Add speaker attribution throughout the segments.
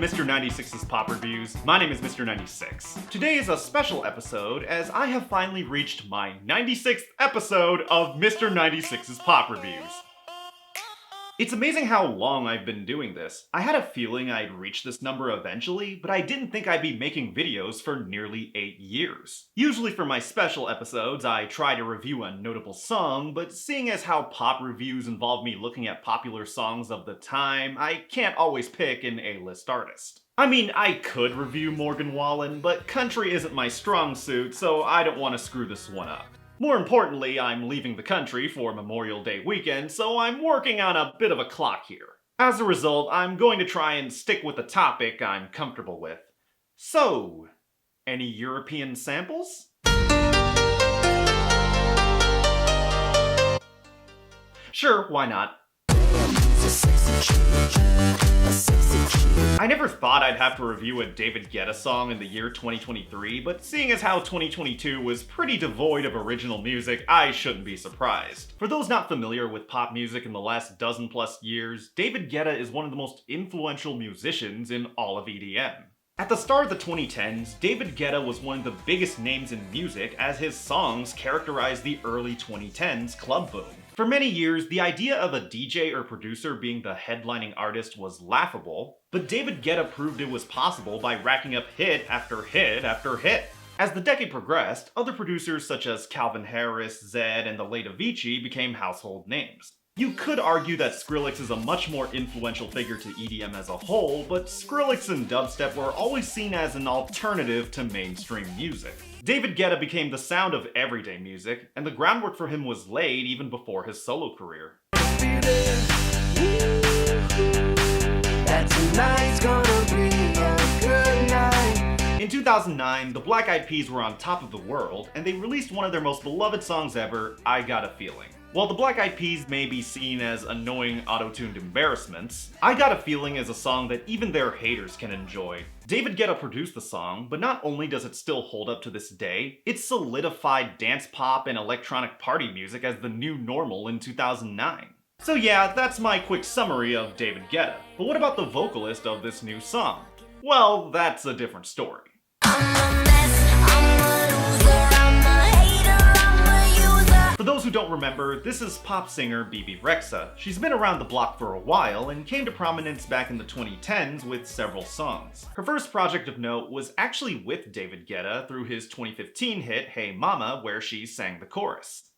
Speaker 1: Mr. 96's Pop Reviews. My name is Mr. 96. Today is a special episode as I have finally reached my 96th episode of Mr. 96's Pop Reviews. It's amazing how long I've been doing this. I had a feeling I'd reach this number eventually, but I didn't think I'd be making videos for nearly 8 years. Usually for my special episodes, I try to review a notable song, but seeing as how pop reviews involve me looking at popular songs of the time, I can't always pick an A-list artist. I mean, I could review Morgan Wallen, but country isn't my strong suit, so I don't want to screw this one up. More importantly, I'm leaving the country for Memorial Day weekend, so I'm working on a bit of a clock here. As a result, I'm going to try and stick with the topic I'm comfortable with. So, any European samples? Sure, why not? I never thought I'd have to review a David Guetta song in the year 2023, but seeing as how 2022 was pretty devoid of original music, I shouldn't be surprised. For those not familiar with pop music in the last dozen plus years, David Guetta is one of the most influential musicians in all of EDM. At the start of the 2010s, David Guetta was one of the biggest names in music as his songs characterized the early 2010s club boom. For many years, the idea of a DJ or producer being the headlining artist was laughable, but David Guetta proved it was possible by racking up hit after hit after hit. As the decade progressed, other producers such as Calvin Harris, Zedd, and the late Avicii became household names. You could argue that Skrillex is a much more influential figure to EDM as a whole, but Skrillex and dubstep were always seen as an alternative to mainstream music. David Guetta became the sound of everyday music, and the groundwork for him was laid even before his solo career. In 2009, the Black Eyed Peas were on top of the world, and they released one of their most beloved songs ever, I Got a Feeling. While the Black Eyed Peas may be seen as annoying auto-tuned embarrassments, I Got a Feeling is a song that even their haters can enjoy. David Guetta produced the song, but not only does it still hold up to this day, it solidified dance pop and electronic party music as the new normal in 2009. So yeah, that's my quick summary of David Guetta. But what about the vocalist of this new song? Well, that's a different story. For those who don't remember, this is pop singer Bebe Rexha. She's been around the block for a while and came to prominence back in the 2010s with several songs. Her first project of note was actually with David Guetta through his 2015 hit Hey Mama, where she sang the chorus.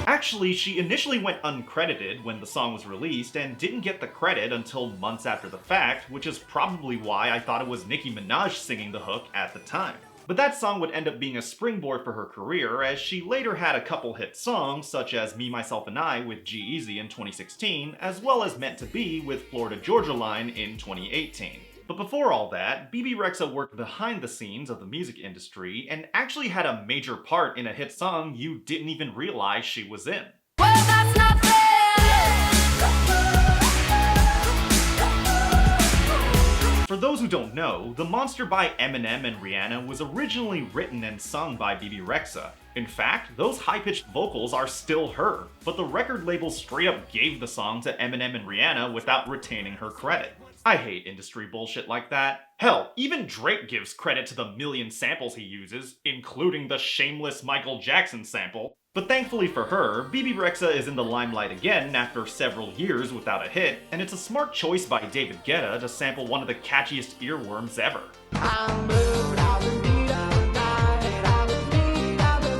Speaker 1: Actually, she initially went uncredited when the song was released and didn't get the credit until months after the fact, which is probably why I thought it was Nicki Minaj singing the hook at the time. But that song would end up being a springboard for her career, as she later had a couple hit songs such as Me, Myself and I with G-Eazy in 2016, as well as Meant to Be with Florida Georgia Line in 2018. But before all that, Bebe Rexha worked behind the scenes of the music industry and actually had a major part in a hit song you didn't even realize she was in. Well, that's not fair. For those who don't know, The Monster by Eminem and Rihanna was originally written and sung by Bebe Rexha. In fact, those high-pitched vocals are still her, but the record label straight up gave the song to Eminem and Rihanna without retaining her credit. I hate industry bullshit like that. Hell, even Drake gives credit to the million samples he uses, including the shameless Michael Jackson sample. But thankfully for her, Bebe Rexha is in the limelight again after several years without a hit, and it's a smart choice by David Guetta to sample one of the catchiest earworms ever.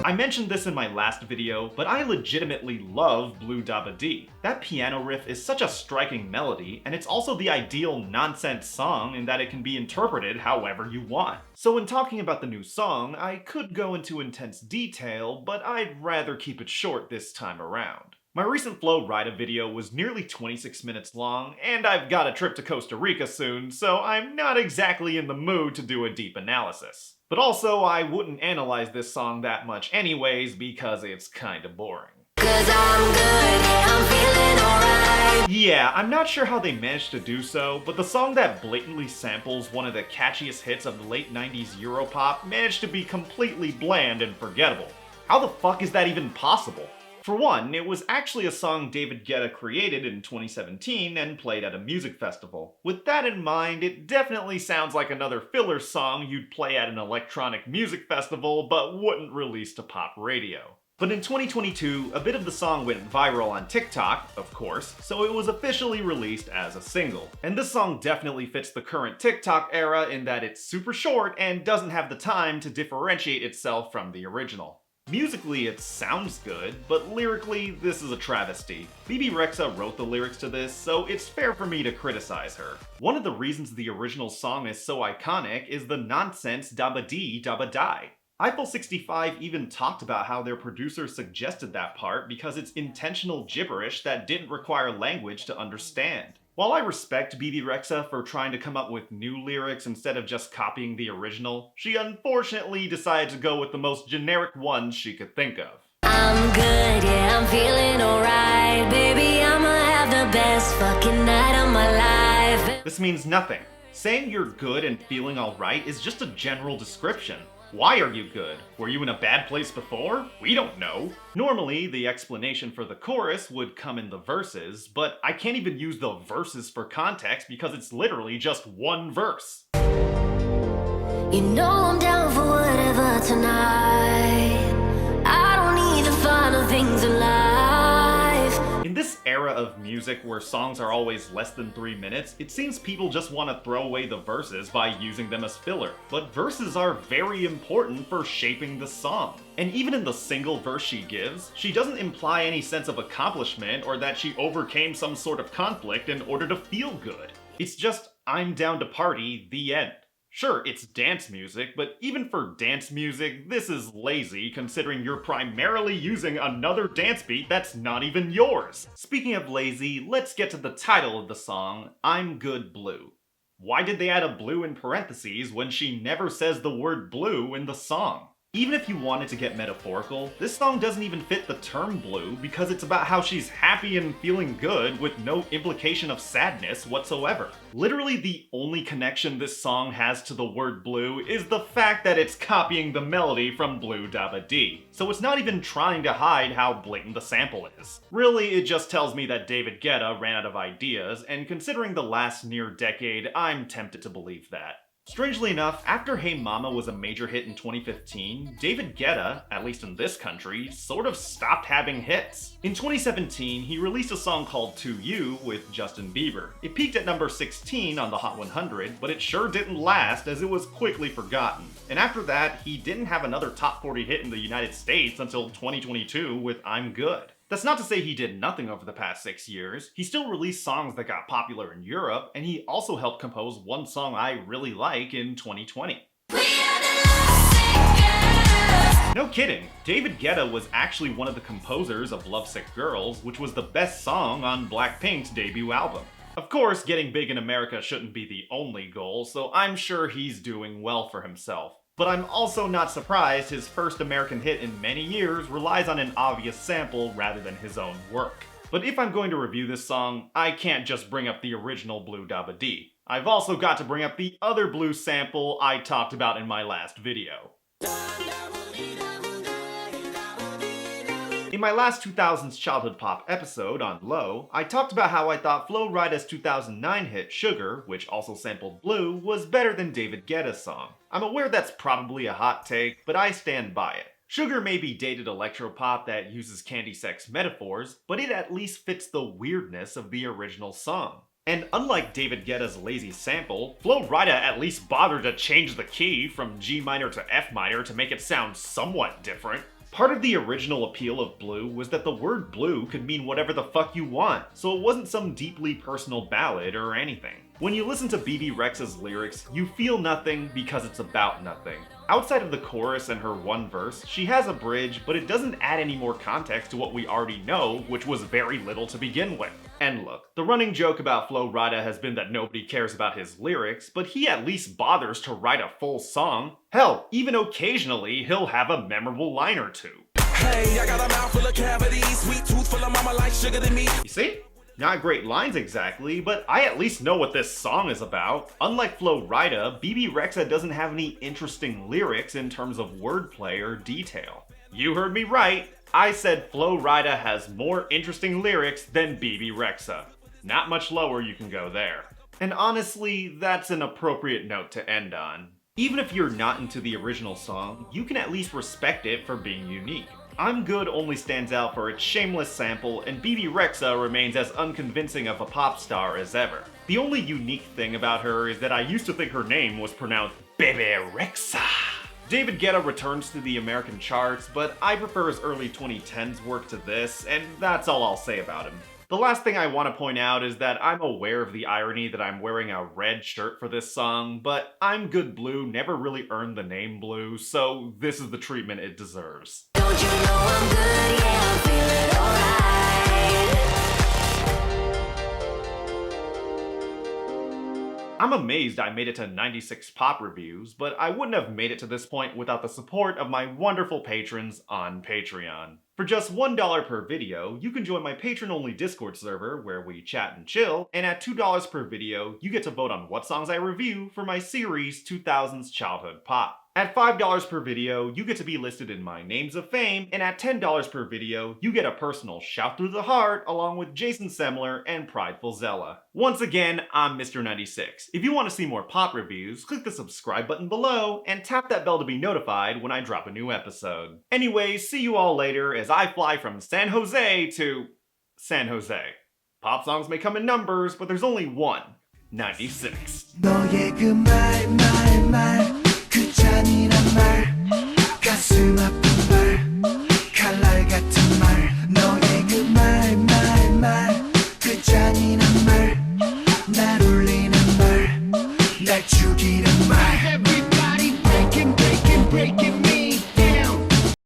Speaker 1: I mentioned this in my last video, but I legitimately love Blue Dabba Dee. That piano riff is such a striking melody, and it's also the ideal nonsense song in that it can be interpreted however you want. So when talking about the new song, I could go into intense detail, but I'd rather keep it short this time around. My recent Flo Rida video was nearly 26 minutes long, and I've got a trip to Costa Rica soon, so I'm not exactly in the mood to do a deep analysis. But also, I wouldn't analyze this song that much anyways because it's kinda boring. 'Cause I'm good, I'm feeling alright. Yeah, I'm not sure how they managed to do so, but the song that blatantly samples one of the catchiest hits of the late 90s Europop managed to be completely bland and forgettable. How the fuck is that even possible? For one, it was actually a song David Guetta created in 2017 and played at a music festival. With that in mind, it definitely sounds like another filler song you'd play at an electronic music festival but wouldn't release to pop radio. But in 2022, a bit of the song went viral on TikTok, of course, so it was officially released as a single. And this song definitely fits the current TikTok era in that it's super short and doesn't have the time to differentiate itself from the original. Musically, it sounds good, but lyrically, this is a travesty. Bebe Rexha wrote the lyrics to this, so it's fair for me to criticize her. One of the reasons the original song is so iconic is the nonsense dabba dee dabba die. Eiffel 65 even talked about how their producer suggested that part because it's intentional gibberish that didn't require language to understand. While I respect Bebe Rexha for trying to come up with new lyrics instead of just copying the original, she unfortunately decided to go with the most generic ones she could think of.
Speaker 2: I'm good, yeah, I'm feeling alright. Baby, I'ma have the best fucking night of my life.
Speaker 1: This means nothing. Saying you're good and feeling alright is just a general description. Why are you good? Were you in a bad place before? We don't know. Normally, the explanation for the chorus would come in the verses, but I can't even use the verses for context because it's literally just one verse.
Speaker 2: You know I'm down for whatever tonight. I don't need the final things in life.
Speaker 1: In this era of music where songs are always less than 3 minutes, it seems people just want to throw away the verses by using them as filler. But verses are very important for shaping the song. And even in the single verse she gives, she doesn't imply any sense of accomplishment or that she overcame some sort of conflict in order to feel good. It's just, I'm down to party, the end. Sure, it's dance music, but even for dance music, this is lazy considering you're primarily using another dance beat that's not even yours. Speaking of lazy, let's get to the title of the song, I'm Good Blue. Why did they add a blue in parentheses when she never says the word blue in the song? Even if you wanted to get metaphorical, this song doesn't even fit the term blue because it's about how she's happy and feeling good with no implication of sadness whatsoever. Literally the only connection this song has to the word blue is the fact that it's copying the melody from Blue Dabba Dee. So it's not even trying to hide how blatant the sample is. Really, it just tells me that David Guetta ran out of ideas, and considering the last near decade, I'm tempted to believe that. Strangely enough, after Hey Mama was a major hit in 2015, David Guetta, at least in this country, sort of stopped having hits. In 2017, he released a song called To You with Justin Bieber. It peaked at number 16 on the Hot 100, but it sure didn't last as it was quickly forgotten. And after that, he didn't have another top 40 hit in the United States until 2022 with I'm Good. That's not to say he did nothing over the past 6 years. He still released songs that got popular in Europe, and he also helped compose one song I really like in 2020. No kidding, David Guetta was actually one of the composers of Lovesick Girls, which was the best song on Blackpink's debut album. Of course, getting big in America shouldn't be the only goal, so I'm sure he's doing well for himself. But I'm also not surprised his first American hit in many years relies on an obvious sample rather than his own work. But if I'm going to review this song, I can't just bring up the original Blue Dabba Dee. I've also got to bring up the other blue sample I talked about in my last video. In my last 2000s childhood pop episode on Low, I talked about how I thought Flo Rida's 2009 hit Sugar, which also sampled Blue, was better than David Guetta's song. I'm aware that's probably a hot take, but I stand by it. Sugar may be dated electropop that uses candy sex metaphors, but it at least fits the weirdness of the original song. And unlike David Guetta's lazy sample, Flo Rida at least bothered to change the key from G minor to F minor to make it sound somewhat different. Part of the original appeal of Blue was that the word blue could mean whatever the fuck you want, so it wasn't some deeply personal ballad or anything. When you listen to Bebe Rexha's lyrics, you feel nothing because it's about nothing. Outside of the chorus and her one verse, she has a bridge, but it doesn't add any more context to what we already know, which was very little to begin with. And look, the running joke about Flo Rida has been that nobody cares about his lyrics, but he at least bothers to write a full song. Hell, even occasionally, he'll have a memorable line or two.
Speaker 3: Hey, I got a mouth full of cavities, sweet tooth full of mama like sugar to me.
Speaker 1: You see? Not great lines exactly, but I at least know what this song is about. Unlike Flo Rida, Bebe Rexha doesn't have any interesting lyrics in terms of wordplay or detail. You heard me right. I said Flo Rida has more interesting lyrics than Bebe Rexha. Not much lower you can go there. And honestly, that's an appropriate note to end on. Even if you're not into the original song, you can at least respect it for being unique. I'm Good only stands out for its shameless sample, and Bebe Rexha remains as unconvincing of a pop star as ever. The only unique thing about her is that I used to think her name was pronounced Bebe Rexha. David Guetta returns to the American charts, but I prefer his early 2010s work to this, and that's all I'll say about him. The last thing I want to point out is that I'm aware of the irony that I'm wearing a red shirt for this song, but I'm Good Blue never really earned the name Blue, so this is the treatment it deserves.
Speaker 2: Don't you know I'm good? Yeah, I'm feeling alright.
Speaker 1: I'm amazed I made it to 96 pop reviews, but I wouldn't have made it to this point without the support of my wonderful patrons on Patreon. For just $1 per video, you can join my patron-only Discord server where we chat and chill, and at $2 per video, you get to vote on what songs I review for my series 2000s Childhood Pop. At $5 per video, you get to be listed in my Names of Fame, and at $10 per video, you get a personal shout through the heart along with Jason Semler and Prideful Zella. Once again, I'm Mr. 96. If you want to see more pop reviews, click the subscribe button below and tap that bell to be notified when I drop a new episode. Anyways, see you all later as I fly from San Jose to San Jose. Pop songs may come in numbers, but there's only one. 96.
Speaker 4: 너의 그 말 그 잔인한 말 가슴 아픈 말 칼날 같은 말 너의 그 말 그 잔인한 말날 울리는 말날 죽이는 말 Everybody breaking